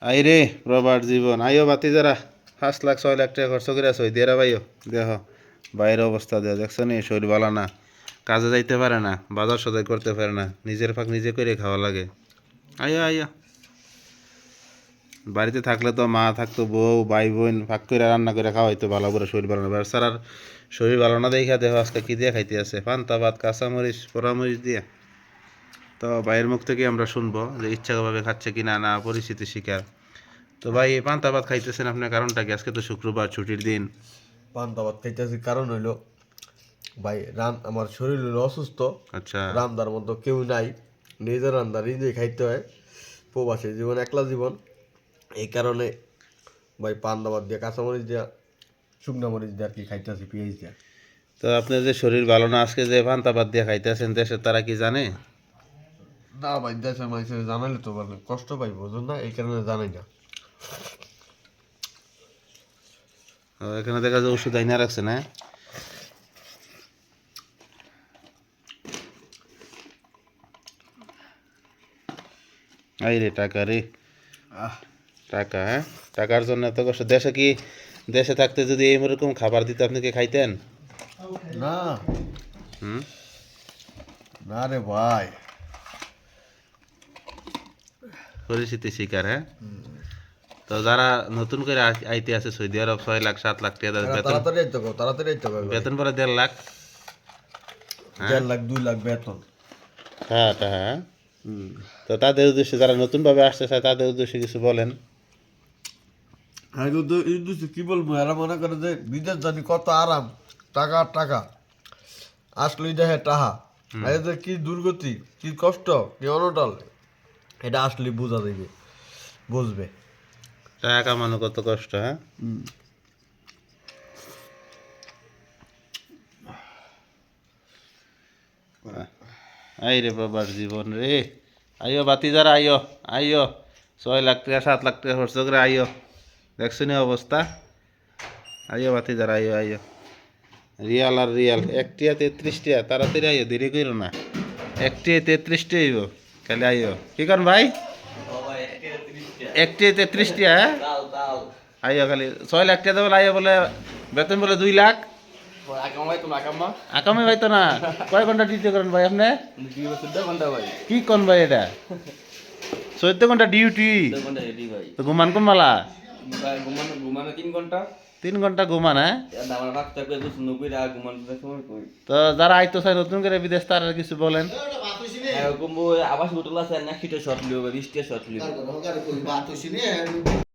আইরে প্রবাদ জীবন আইও বাতি যারা 5 লাখ 6 লাখ টাকা খরচ করে আছো দেরা ভাইও দেখ বাইরের অবস্থা দেখ দেখছো নি শরীর ভালো না কাজে যাইতে পারে না বাজার সদাই করতে পারে না নিজের ফাঁক নিজে করে খাওয়া লাগে আইও আইও বাড়িতে থাকলে তো মা থাকতো বউ ভাই বোন ফাঁক করে রান্না করে খাওয়া হইতো ভালো করে শরীর ভালো না ব্যবসার আর শরীর ভালো না দেখা দেহ আজকে কি দিয়ে খাইতে আছে পান্তা ভাত কাঁচামরিচ পোড়ামরিচ দিয়ে তো ভাইয়ের মুখ থেকে আমরা শুনবো যে ইচ্ছাভাবে খাচ্ছে কি না না পরিস্থিতি শিকার তো ভাই এই পান্তা ভাত খাইতেছেন আপনার কারণটা কি আজকে তো শুক্রবার ছুটির দিন পান্তা ভাত খাইতেছি কারণ হইলো ভাই আমার শরীর হইলো অসুস্থ। আচ্ছা রান্নার মতো কেউ নাই, নিজের রান্না নিজেই খাইতে হয়। প্রবাসী জীবন, একলা জীবন, এই কারণে ভাই পান্তা ভাত দিয়ে কাঁচামরিচ দিয়া শুকনা মরিচ দিয়ে আর কি খাইতেছি, পেঁয়াজ দিয়া। তো আপনার যে শরীর ভালো না আজকে যে পান্তা ভাত দিয়ে খাইতেছেন দেশের তারা কি জানে? না ভাই, দেশের মানুষের জানাইলে তো বলে কষ্ট পাই, বুঝুন না, এই কারণে জানাই না। এখানে দেখা যায় ওষুধ আইনা রাখছে না? আইরে টাকা রে টাকা, হ্যাঁ টাকার জন্য এত কষ্ট। দেশে থাকতে যদি এইরকম খাবার দিতে আপনি কি খাইতেন? না হুম না রে ভাই, পরিস্থিতি শিকার। হ্যাঁ তো যারা নতুন করে আইতে আছে সৌদি আরব 6 লাখ 7 লাখ টাকা বেতন, তাড়াতাড়ি আইতে কও, তাড়াতাড়ি আইতে কও। বেতন পরে 1.5 লাখ, 1.5 লাখ 2 লাখ বেতন। হ্যাঁ হ্যাঁ। তো তাদের উদ্দেশ্যে যারা নতুন ভাবে আসতে চায় তাদের উদ্দেশ্যে কিছু বলেন। হ্যাঁ তো এই দুটো কি বলবো, এরা মনে করে যে বিদেশ জানি কত আরাম, টাকা আর টাকা, আসলেই দেখে টাহা। এই যে কি দুর্গতি, কি কষ্ট, কি অনটল, এটা আসলে বোঝা যাবে, বুঝবে। টাকা কামানো কত কষ্ট। হ্যাঁ আই রে বাবার জীবন রে। আইও বাতি যারা আইও আইও 6 লাখ টাকা 7 লাখ টাকা খরচ করে আইও, দেখছো নি অবস্থা। আইও বাতি যারা আইও আইও রিয়াল আর রিয়াল 1 টিয়া 33 টিয়া, তাড়াতাড়ি আইও, দেরি করো না। 1 টিয়া 33 টিয়া আইব খালি আইও। কি করেন ভাই? 1 টিয়া 33 টিয়া। হ্যাঁ আইও খালি 6 লাখ টাকা দেবো আইও, বলে বেতন বলে 2 লাখ। আকামে ভাই তো না, কয় ঘন্টা ডিউটি করেন ভাই আপনি? কি কোন ভাই এটা 14 ঘন্টা ডিউটি? তো ঘুমান কোন মালা? 3 ঘন্টা ঘুমান। হ্যাঁ তো যারা আইতো চাই নতুন করে বিদেশ তারা কিছু বলেন। আবাস হোটেল আছে না, শীতের শর্ট লিও, বৃষ্টির শর্ট লিও।